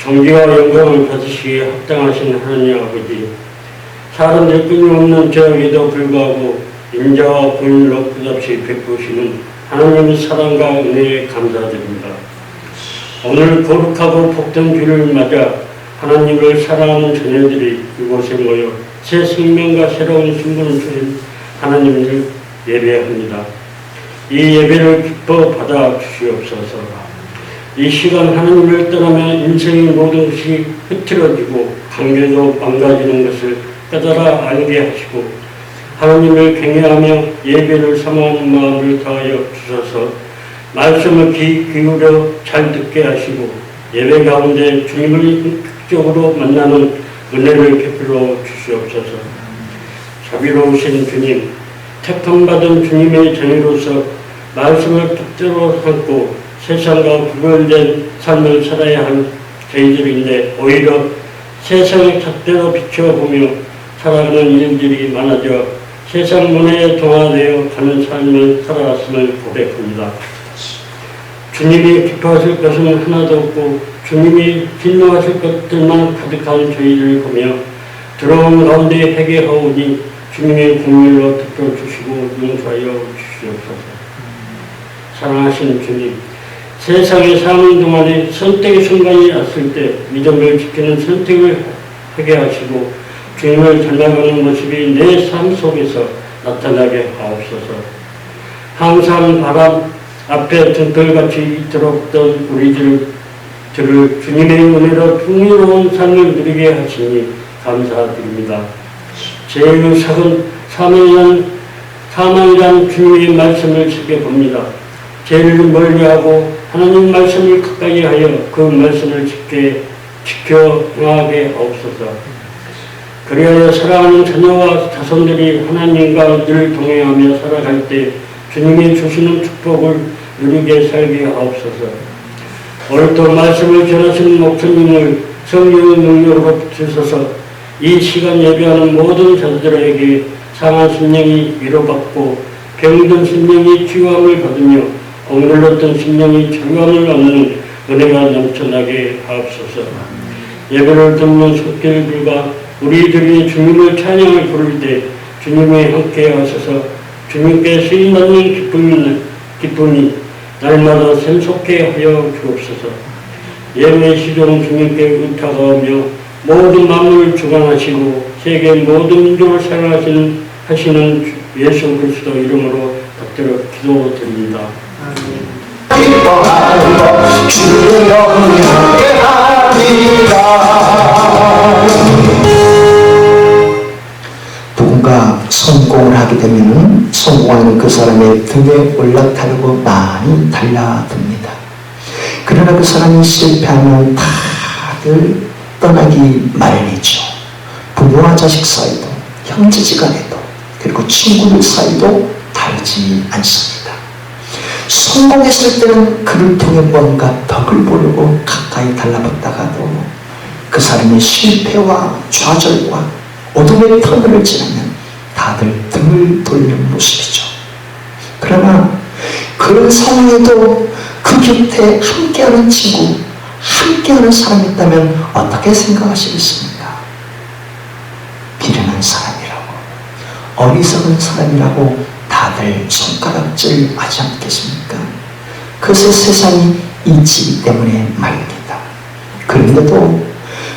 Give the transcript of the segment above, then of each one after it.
존귀와 영광을 받으시기에 합당하신 하나님 아버지, 사람들 끊임없는 죄악에도 불구하고 인자와 공의로 끝없이 베푸시는 하나님의 사랑과 은혜에 감사드립니다. 오늘 거룩하고 복된 주를 맞아 하나님을 사랑하는 자녀들이 이곳에 모여 새 생명과 새로운 신분을 주신 하나님을 예배합니다. 이 예배를 기뻐 받아 주시옵소서. 이 시간 하나님을 떠나면 인생의 모든 것이 흐트러지고 관계도 망가지는 것을 깨달아 알게 하시고 하나님을 경외하며 예배를 사모하는 마음을 더하여 주셔서 말씀을 귀 기울여 잘 듣게 하시고 예배 가운데 주님을 극적으로 만나는 은혜를 베풀어 주시옵소서. 자비로우신 주님, 택함받은 주님의 자녀로서 말씀을 뜻대로 삼고 세상과 구별된 삶을 살아야 할 저희들인데 오히려 세상의 잣대로 비춰보며 살아가는 일들이 많아져 세상 문화에 동화되어 가는 삶을 살아왔음을 고백합니다. 주님이 기뻐하실 것은 하나도 없고 주님이 진노하실 것들만 가득한 저희를 보며 들어온 가운데 회개하오니 주님의 공율로 듣어주시고 용서하여 주시옵소서. 사랑하신 주님, 세상에 사는 동안에 선택의 순간이 왔을 때 믿음을 지키는 선택을 하게 하시고 주님을 닮아가는 모습이 내 삶 속에서 나타나게 하옵소서. 항상 바람 앞에 등불같이 들었던 우리들을 주님의 은혜로 풍요로운 삶을 누리게 하시니 감사드립니다. 제일 작은 사망이란 주님의 말씀을 지켜봅니다. 죄를 멀리하고 하나님 말씀을 가까이 하여 그 말씀을 지켜 행하게 하옵소서. 그리하여 사랑하는 자녀와 자손들이 하나님과 늘 동행하며 살아갈 때 주님이 주시는 축복을 누리게 살게 하옵소서. 오늘도 말씀을 전하시는 목사님을 성령의 능력으로 주셔서 이 시간 예배하는 모든 자들에게 상한 심령이 위로받고 병든 심령이 치유함을 받으며 억눌렀던 심령이 자유함을 얻는 은혜가 넘쳐나게 하옵소서. 예배를 듣는 손길들과 우리들이 주님을 찬양을 부를 때 주님이 함께 하셔서 주님께 쓰임받는 기쁨이 날마다 샘솟게 하여 주옵소서. 예배 시종 주님께 의탁하며 모든 만물을 주관하시고 세계 모든 민족을 사랑하시는 예수 그리스도 이름으로 받들어 기도드립니다. 누군가 성공을 하게 되면 성공하는 그 사람의 등에 올라타려고 많이 달려듭니다. 그러나 그 사람이 실패하면 다들 떠나기 마련이죠. 부모와 자식 사이도, 형제지간에도, 그리고 친구들 사이도 다르지 않습니다. 성공했을 때는 그를 통해 뭔가 덕을 보려고 가까이 달라붙다가도 그 사람의 실패와 좌절과 어둠의 터널을 지나면 다들 등을 돌리는 모습이죠. 그러나 그런 상황에도 그 곁에 함께하는 친구, 함께하는 사람이 있다면 어떻게 생각하시겠습니까? 비련한 사람이라고, 어리석은 사람이라고 다들 손가락질 하지 않겠습니까? 그것의 세상이 있기 때문에 말입니다. 그런데도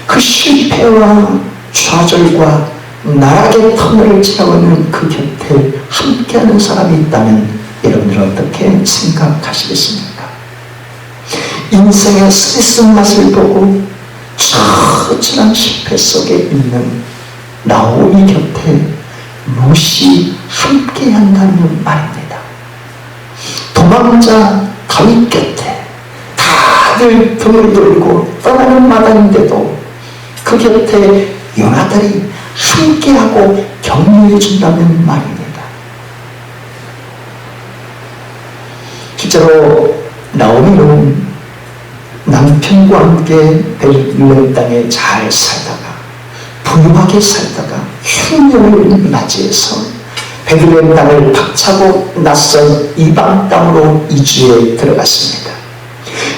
그 실패와 좌절과 나락의 터널을 지나가는 그 곁에 함께하는 사람이 있다면 여러분들은 어떻게 생각하시겠습니까? 인생의 스트레스 맛을 보고 처절한 실패 속에 있는 나오미 곁에 무엇이 함께한다는 말입니다. 도망자 다윗 곁에 다들 등을 돌리고 떠나는 마당인데도 그 곁에 요나단이 함께하고 격려해 준다는 말입니다. 실제로 나오미는 남편과 함께 베들레헴 땅에 잘 살다가 부유하게 살다가 흉년을 맞이해서 베들레헴 땅을 박차고 낯선 이방 땅으로 이주해 들어갔습니다.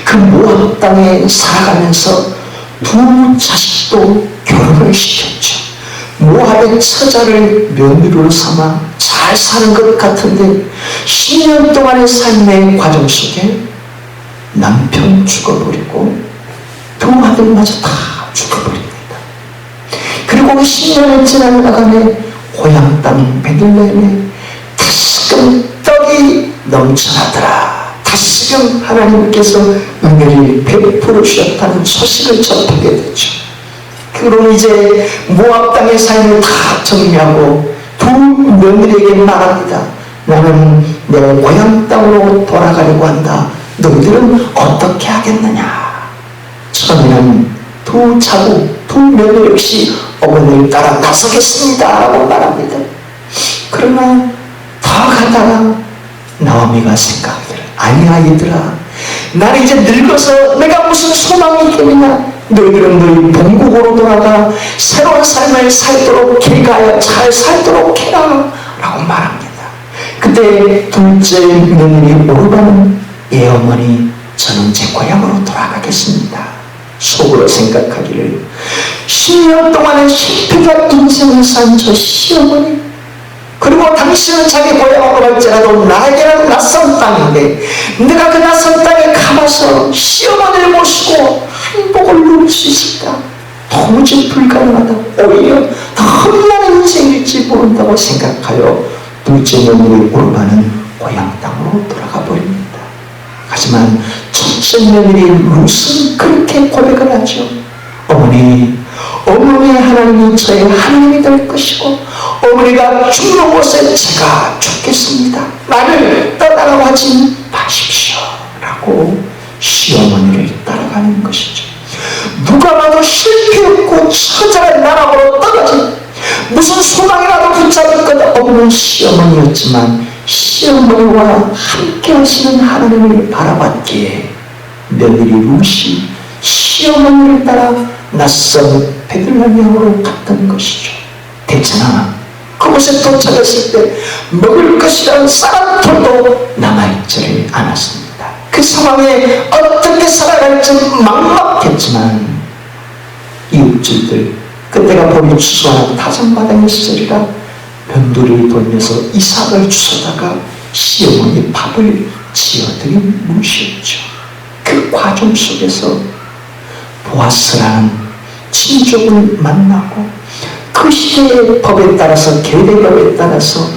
그 모압 땅에 살아가면서 두 자식도 결혼을 시켰죠. 모압의 처자를 며느리로 삼아 잘 사는 것 같은데 10년 동안의 삶의 과정 속에 남편 죽어버리고 두 아들마저 다 죽어버립니다. 그리고 10년이 지나가네 고향 땅 베들레헴에 다시금 떡이 넘쳐나더라. 다시금 하나님께서 은혜를 베풀어 주셨다는 소식을 접하게 되죠. 그럼 이제 모압 땅의 삶을 다 정리하고 두 며느리에게 말합니다. 나는 내 고향 땅으로 돌아가려고 한다. 너희들은 어떻게 하겠느냐. 처음에는 두 며느리 역시 어머니를 따라 나서겠습니다 라고 말합니다. 그러나 더 가다가 나오미가 생각하기를 아니야 얘들아, 나는 이제 늙어서 내가 무슨 소망이 있겠느냐. 너희들은 너희 본국으로 돌아가 새로운 삶을 살도록 길가에 잘 살도록 해라 라고 말합니다. 그때 둘째 며느리 오르바는 예 어머니, 저는 제 고향으로 돌아가겠습니다. 속으로 생각하기를 10년 동안의 실패가 인생을 산 저 시어머니, 그리고 당신은 자기 고향으로 갈지라도 나에게는 낯선 땅인데 내가 그 낯선 땅에 가봐서 시어머니를 모시고 행복을 누릴 수 있을까? 도무지 불가능하다. 오히려 더 험난한 인생일지 모른다고 생각하여 둘째 며느리 오르바는 고향 땅으로 돌아가 버립니다. 하지만 첫째 며느리 룻은 그렇게 고백을 하죠. 어머니 하나님이 저의 하나님이 될 것이고 어머니가 죽는 곳에 제가 죽겠습니다. 나를 떠나라고 하지 마십시오 라고 시어머니를 따라가는 것이죠. 누가 봐도 실패 없고 처자의 나락으로 떨어진 무슨 소망이라도 붙잡을 것 없는 시어머니였지만 시어머니와 함께 하시는 하나님을 바라봤기에 며느리 룻이 시어머니를 따라 낯선 베들레헴으로 갔던 것이죠. 대체나 그곳에 도착했을 때 먹을 것이라는 쌀한톨도 남아있지를 않았습니다. 그 상황에 어떻게 살아갈지 막막했지만 이웃집들, 그때가 봄이 추수하는 타산마당의 시절이라 변두리를 돌면서 이삭을 주워다가 시어머니 밥을 지어드린 룻이었죠. 그 과정 속에서 보아스라는 친족을 만나고 그 시대의 법에 따라서 계대법에 따라서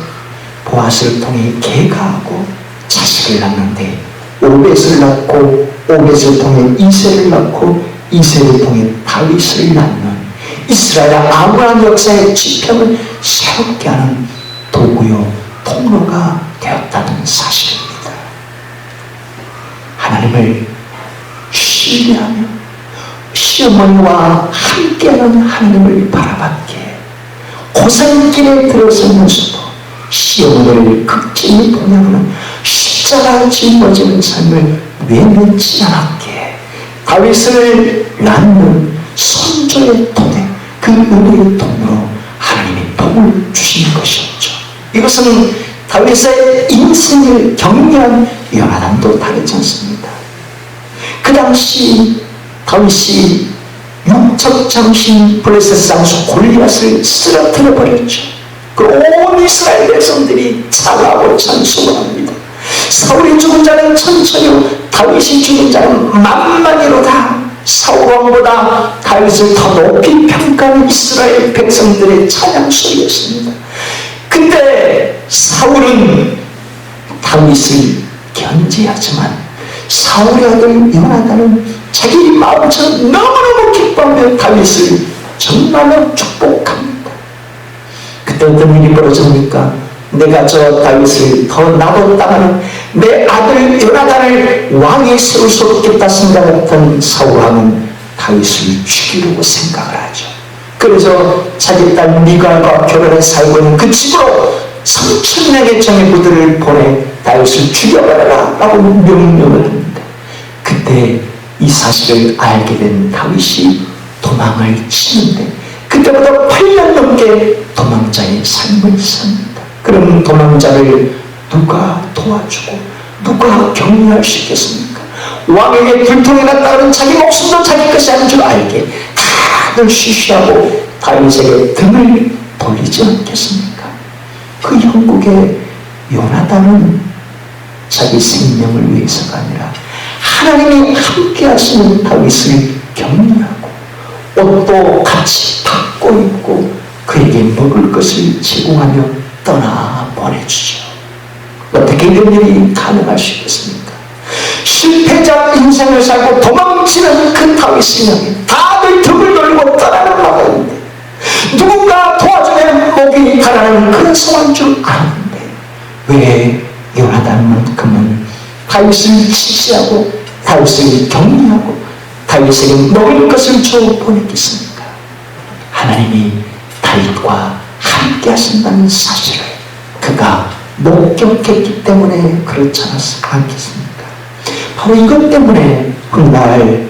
보아스를 통해 계가하고 자식을 낳는데 오벳을 낳고 오벳을 통해 이새를 낳고 이새를 통해 다윗을 낳는 이스라엘 아무한 역사의 지평을 새롭게 하는 도구요 통로가 되었다는 사실입니다. 하나님을 신뢰하며 시어머니와 함께하는 하나님을 바라봤기에 고생길에 들어서면서도 시어머니를 극진히 동행하는 십자가 짊어지는 삶을 외면치 않았기에 다윗을 낳는 선조의 통에 그 은혜의 통으로 하나님이 복을 주신 것이었죠. 이것은 다윗의 인생을 격려한 요나단도 다르지 않습니다. 그 당시 다윗이 육척 장신 블레셋 장수 골리앗을 쓰러뜨려 버렸죠. 그 온 이스라엘 백성들이 찬하고 찬송을 합니다. 사울이 죽은 자는 천천히요 다윗이 죽은 자는 만만히로다. 사울 왕보다 다윗을 더 높이 평가하는 이스라엘 백성들의 찬양 소리였습니다. 근데 사울은 다윗을 견제하지만 사울의 아들 요나단은 자기 마음처럼 너무너무 기뻐하며 다윗을 정말로 축복합니다. 그때 어떤 일이 벌어집니까? 내가 저 다윗을 더 나도 따르는 내 아들 요나단을 왕에 세울 수 없겠다 생각했던 사울왕은 다윗을 죽이려고 생각을 하죠. 그래서 자기 딸 미갈과 결혼해 살고 있는 그 집으로 3,000명의 정예부들을 보내 다윗을 죽여버려라 라고 명령을 합니다. 그때 이 사실을 알게 된 다윗이 도망을 치는데 그때부터 8년 넘게 도망자의 삶을 삽니다. 그럼 도망자를 누가 도와주고 누가 격려할 수 있겠습니까? 왕에게 불통이 났다고는 자기 목숨도 자기 것이 아닌 줄 알게 다들 쉬쉬하고 다윗에게 등을 돌리지 않겠습니까? 그 형국의 요나단은 자기 생명을 위해서가 아니라 하나님이 함께 하시는 다윗을 격려하고 옷도 같이 바꿔 입고 그에게 먹을 것을 제공하며 떠나 보내주죠. 어떻게 이런 일이 가능할 수 있겠습니까? 실패자 인생을 살고 도망치는 그 다윗을 향해 다들 등을 돌리고 떠나는 바다인데 누군가 도와주면 목이 가라는 그런 상황인 줄 아는데 왜 요나단만큼은 다윗을 지지하고 다윗을 격려하고 다윗에게 먹을 것을 줘 보냈겠습니까? 하나님이 다윗과 함께 하신다는 사실을 그가 목격했기 때문에 그렇지 않겠습니까? 바로 이것 때문에 훗날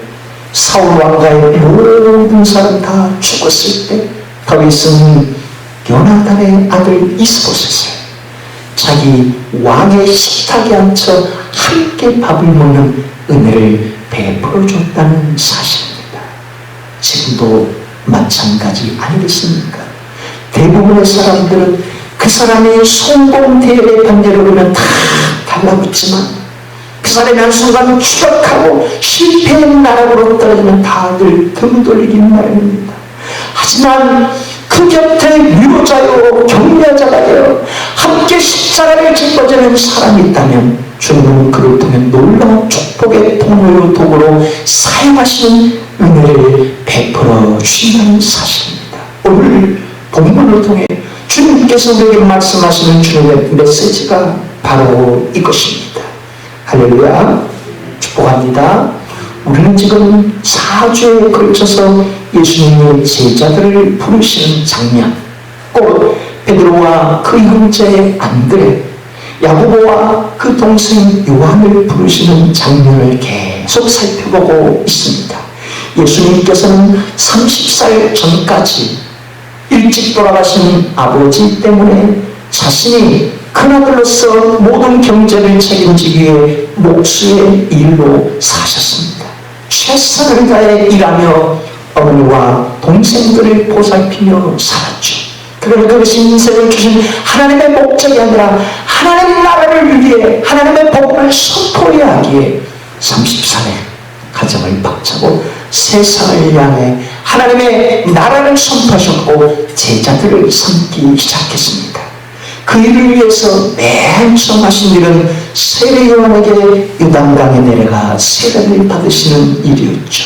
사울 왕가의 모든 사람 다 죽었을 때 다윗은 요나단의 아들 이스보셋을 자기 왕의 식탁에 앉혀 함께 밥을 먹는 은혜를 베풀어 줬다는 사실입니다. 지금도 마찬가지 아니겠습니까? 대부분의 사람들은 그 사람의 성공 대회에 반대로 보면 다 달라붙지만 그 사람이 한순간 추락하고 실패의 나락으로 떨어지면 다들 등 돌리기 마련입니다. 하지만 그 곁에 위로자요 격려자가 되어 함께 십자가를 짊어지는 사람이 있다면 주님은 그를 통해 놀라운 축복의 통로요 도구로 사용하시는 은혜를 베풀어 주신다는 사실입니다. 오늘 본문을 통해 주님께서 우리에게 말씀하시는 주님의 메시지가 바로 이것입니다. 할렐루야, 축복합니다. 우리는 지금 4주에 걸쳐서 예수님의 제자들을 부르시는 장면, 꼭 베드로와 그 형제 안드레, 야고보와 그 동생 요한을 부르시는 장면을 계속 살펴보고 있습니다. 예수님께서는 30살 전까지 일찍 돌아가신 아버지 때문에 자신이 큰아들로서 모든 경제를 책임지기 위해 목수의 일로 사셨습니다. 최선을 다해 일하며 어머니와 동생들을 보살피며 살았죠. 그러나 그것이 인생을 주신 하나님의 목적이 아니라 하나님의 나라를 위해 하나님의 복음을 선포해야 하기에 30살에 가정을 박차고 세상을 향해 하나님의 나라를 선포하셨고 제자들을 삼기 시작했습니다. 그 일을 위해서 맨 처음 하신 일은 세례 요한에게 요단강에 내려가 세례를 받으시는 일이었죠.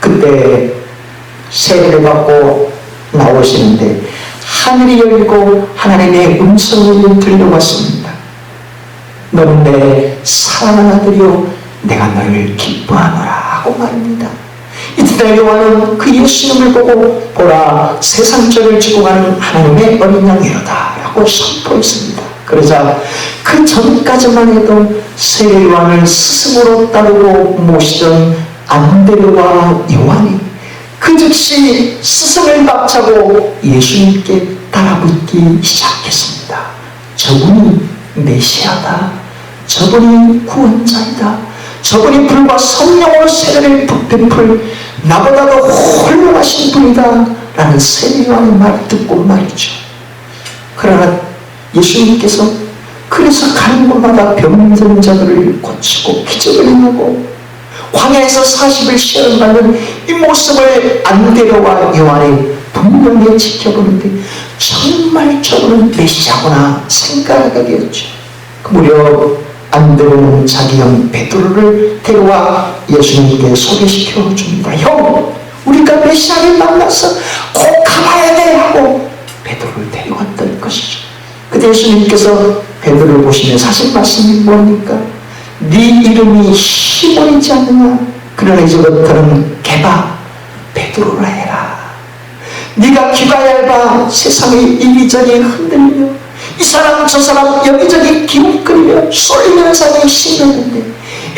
그때 세례를 받고 나오시는데 하늘이 열리고 하나님의 음성을 들려왔습니다. 너는 내 사랑하는 아들이요 내가 너를 기뻐하노라 하고 말입니다. 이튿날 요한은 그 예수님을 보고 보라 세상죄를 지고 가는 하나님의 어린 양이로다 라고 선포했습니다. 그러자 그 전까지만 해도 세례 요한을 스승으로 따르고 모시던 안드레와 요한이 그 즉시 스승을 박차고 예수님께 따라붙기 시작했습니다. 저분이 메시아다. 저분이 구원자이다. 저분이 불과 성령으로 세례를 베풀 나보다도 훌륭하신 분이다 라는 세례 요한의 말을 듣고 말이죠. 그러나 예수님께서 그래서 가는 곳마다 병든 자들을 고치고 기적을 행하고 광야에서 40일 시험받는 이 모습을 안드레와 요한이 분명히 지켜보는데 정말 저분은 메시아구나 생각하게 되었죠. 무려 안드레는 자기 형 베드로를 데려와 예수님께 소개시켜 줍니다. 형, 우리가 메시아를 만나서 꼭 가봐야 돼 하고 베드로를 데려왔던 것이죠. 그때 예수님께서 베드로를 보시면서 하신 말씀이 뭡니까? 네 이름이 시몬이지 않느냐? 그러나 이제부터는 게바 베드로라 해라. 네가 귀가 얇아 세상에 이리저리 흔들리며 이 사람 저 사람 여기저기 기웃거리며 쏠리는 사람이 심했는데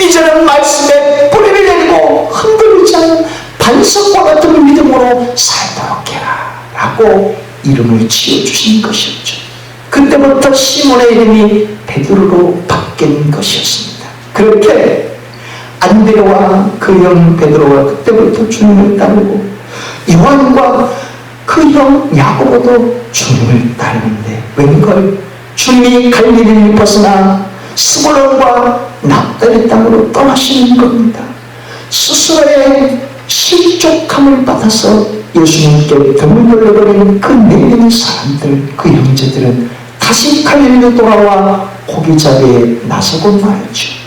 이제는 말씀에 뿌리를 내리고 흔들리지 않는 반석과 같은 믿음으로 살도록 해라 라고 이름을 지어주신 것이었죠. 그때부터 시몬의 이름이 베드로로 바뀐 것이었습니다. 그렇게 안드레와 그 형 베드로가 그때부터 주님을 따르고 요한과 그 형 야고보도 주님을 따르는데 웬걸 주님이 갈릴리를 벗어나 스불론과 납달리 땅으로 떠나시는 겁니다. 스스로의 실족함을 받아서 예수님께 등을 돌려버린 그 내리는 사람들, 그 형제들은 다시 갈릴리로 돌아와 고기 잡기에 나서고 말했죠.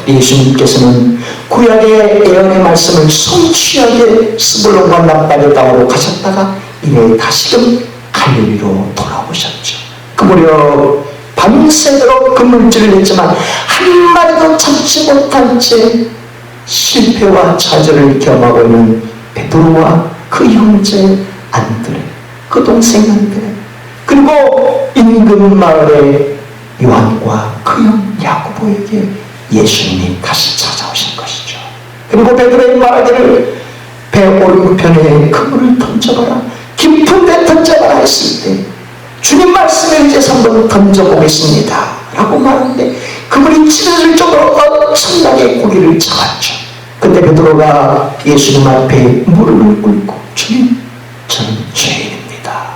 예수님께서는 구약의 예언의 말씀을 성취하게 스불론과 납달리 땅으로 가셨다가 이내 다시금 갈릴리로 돌아오셨죠. 그 무렵 밤새도록 그물질을 했지만 한 마리도 잡지 못한 채 실패와 좌절을 경험하고 있는 베드로와 그 형제 안드레, 그 동생 안드레, 그리고 인근 마을의 요한과 그 형 야고보에게 예수님이 다시 찾아오신 것이죠. 그리고 베드로의 말하기를 배 오른편에 그물을 던져봐라, 깊은 데 던져봐라 했을 때 주님 말씀에 의해서 한번 던져보겠습니다 라고 말하는데 그물이 찢어질 정도로 엄청나게 고기를 잡았죠. 그때 베드로가 예수님 앞에 무릎을 꿇고 주님, 저는 죄인입니다.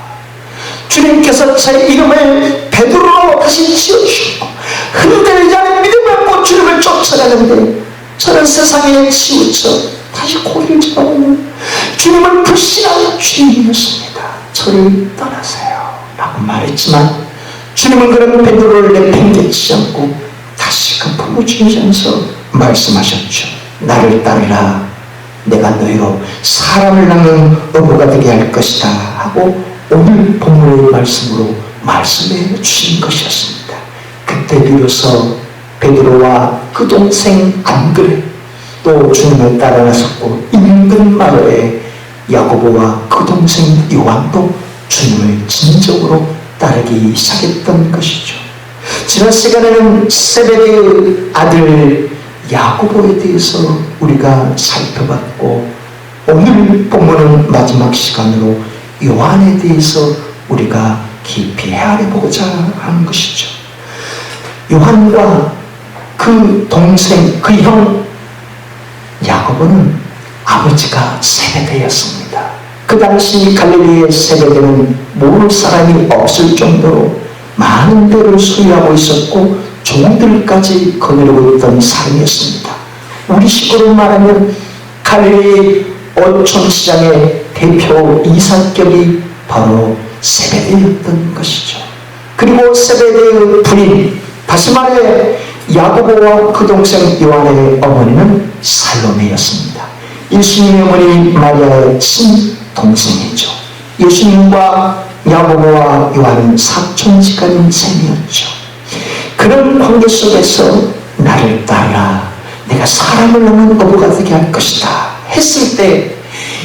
주님께서 제 이름을 베드로로 다시 지어주시고 흔들리지 않은 믿음을 갖고 주님을 쫓아가는데 저는 세상에 치우쳐 다시 고기를 잡아보면 주님을 불신한 죄인이었습니다. 저를 떠나세요 라고 말했지만 주님은 그런 베드로를 내팽개치지 않고 다시금 품어주시면서 말씀하셨죠. 나를 따르라, 내가 너희로 사람을 낳는 어부가 되게 할 것이다 하고 오늘 본문의 말씀으로 말씀해 주신 것이었습니다. 그때 비로소 베드로와 그 동생 안드레 또 주님을 따라 나섰고 인근 마을에 야고보와 그 동생 요한도 주님을 진정으로 따르기 시작했던 것이죠. 지난 시간에는 세베대의 아들 야고보에 대해서 우리가 살펴봤고 오늘 본문은 마지막 시간으로 요한에 대해서 우리가 깊이 헤아려보고자 하는 것이죠. 요한과 그 동생, 그 형 야고보는 아버지가 세베대였습니다. 그 당시 갈릴리의 세베대는 모를 사람이 없을 정도로 많은 배를 소유하고 있었고 종들까지 거느리고 있던 사람이었습니다. 우리 식으로 말하면 갈릴리 어촌시장의 대표 이삭격이 바로 세베대였던 것이죠. 그리고 세베대의 부인, 다시 말해 야고보와 그 동생 요한의 어머니는 살로메였습니다. 예수님의 어머니 마리아의 친동생이죠. 예수님과 야고보와 요한은 사촌지간인 셈이었죠. 그런 관계 속에서 나를 따라 내가 사람을 낳는 어부가 되게 할 것이다 했을 때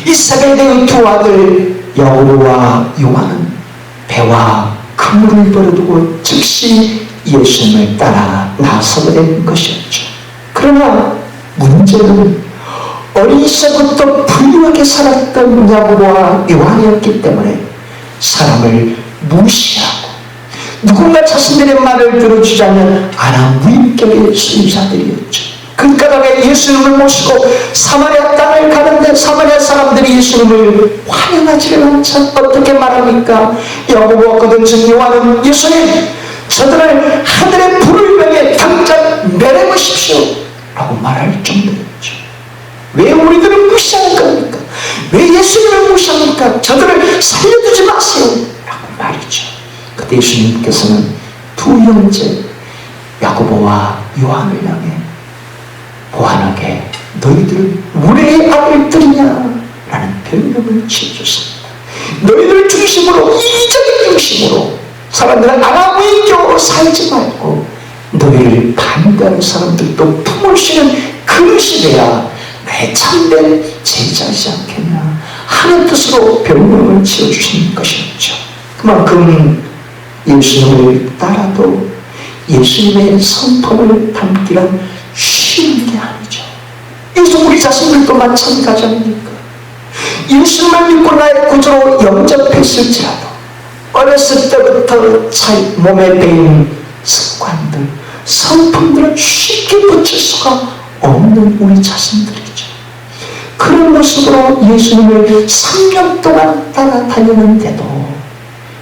이 세베대의 두 아들 야고보와 요한은 배와 그물을 버려두고 즉시 예수님을 따라 나서게 된 것이었죠. 그러나 문제는 어린 시절부터 부유하게 살았던 야고보와 요한이었기 때문에 사람을 무시하고 누군가 자신들의 말을 들어주지 않는 아나무인격의 수입자들이었죠. 그 까닭에 예수님을 모시고 사마리아 땅을 가는데 사마리아 사람들이 예수님을 환영하지를 않자 어떻게 말합니까? 야고보와 그 동생 요한은 예수님, 저들을 하늘의 불을 명에 당장 내려보십시오 라고 말할 정도였죠. 왜 우리들을 무시하는 겁니까? 왜 예수님을 무시합니까? 저들을 살려두지 마세요 라고 말이죠. 그때 예수님께서는 두 형제 야고보와 요한을 향해 보안하게 너희들 우리의 악을 들이냐 라는 변명을 지어줬습니다. 너희들 중심으로, 이기적인 중심으로 사람들은 아나무인격으로 살지 말고 너희를 반대하는 사람들도 품을 수 있는 그릇이 돼야 나의 참된 제자이지 않겠냐 하는 뜻으로 변명을 지어주신 것이었죠. 그만큼 예수님을 따라도 예수님의 성품을 담기란 쉬운 게 아니죠. 여기서 우리 자신들도 마찬가지 아닙니까? 예수님을 믿고 나의 구주로 영접했을지라도 어렸을 때부터 몸에 배인 습관들, 성품들을 쉽게 붙일 수가 없는 우리 자신들이죠. 그런 모습으로 예수님을 3년 동안 따라다니는데도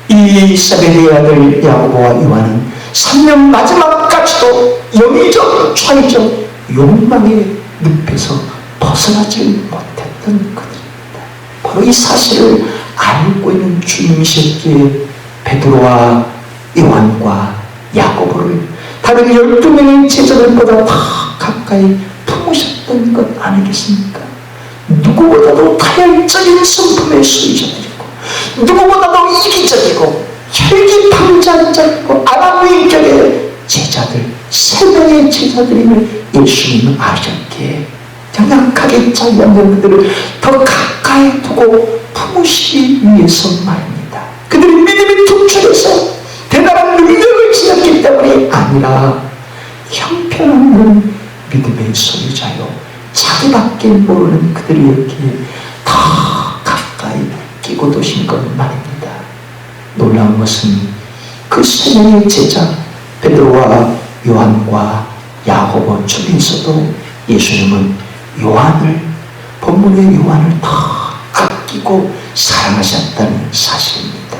이 세베대의 아들 야고보와 요한은 3년 마지막까지도 영의적 좌의적 욕망의 늪에서 벗어나지 못했던 그들입니다. 바로 이 사실을 알고 있는 주님이셨기에 베드로와 요한과 야고보를 다른 12명의 제자들보다 더 가까이 품으셨던 것 아니겠습니까? 누구보다도 타협적인 성품의 소유자들이고 누구보다도 이기적이고 혈기방장적이고 아람인격의 제자들 3명의 제자들임을 예수님은 아셨기에 연약하게 잘렸는 그들을 더 가까이 두고 품으시기 위해서 말입니다. 그들이 믿음이 툭출해서 대단한 능력을 지녔기 때문이 아니라 형편없는 믿음의 소유자요 자기밖에 모르는 그들이었기에 더 가까이 끼고 두신 것 말입니다. 놀라운 것은 그 3명의 제자 베드로와 요한과 야고보 중에서도 예수님은 요한을 본문의 요한을 더 아끼고 사랑하셨다는 사실입니다.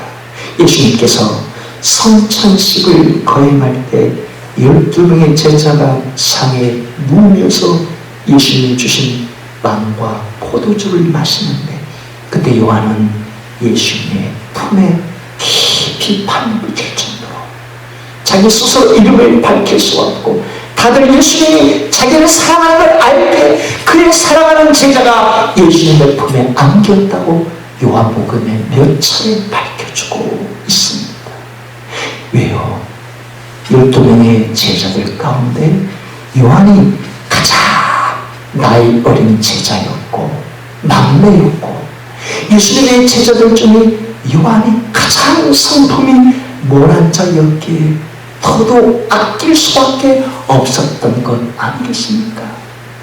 예수님께서 성찬식을 거행할 때 12명의 제자가 상에 누우면서 예수님이 주신 빵과 포도주를 마시는데 그때 요한은 예수님의 품에 깊이 파묻힐 정도로 자기 스스로 이름을 밝힐 수 없고 다들 예수님이 자기를 사랑하는 걸 알게 그의 사랑하는 제자가 예수님의 품에 안겼다고 요한복음에 몇 차례 밝혀주고 있습니다. 왜요? 12명의 제자들 가운데 요한이 가장 나이 어린 제자였고 막내였고 예수님의 제자들 중에 요한이 가장 성품이 모난 자였기에 더더욱 아낄 수밖에 없었던 것 아니겠습니까?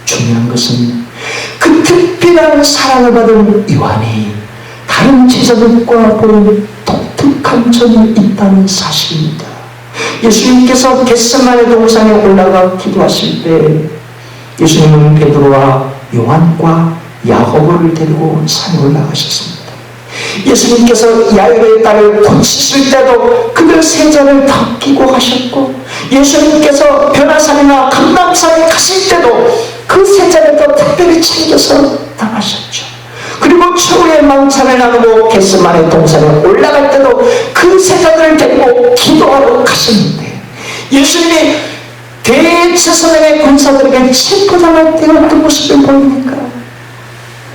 중요한 것은 그 특별한 사랑을 받은 요한이 다른 제자들과 보는 독특한 점이 있다는 사실입니다. 예수님께서 겟세마네 동산에 올라가 기도하실 때 예수님은 베드로와 요한과 야고보를 데리고 산에 올라가셨습니다. 예수님께서 야이로의 딸을 고치실 때도 그들 세자를 덮기고 하셨고 예수님께서 변화산이나 감람산에 가실 때도 그 세자를 더 특별히 챙겨서 당하셨죠. 그리고 최후의 망찬을 나누고 겟세마네 동산에 올라갈 때도 그 세자들을 데리고 기도하러 가셨는데 예수님이 대제사장의 군사들에게 체포당할 때 어떤 모습을 보입니까?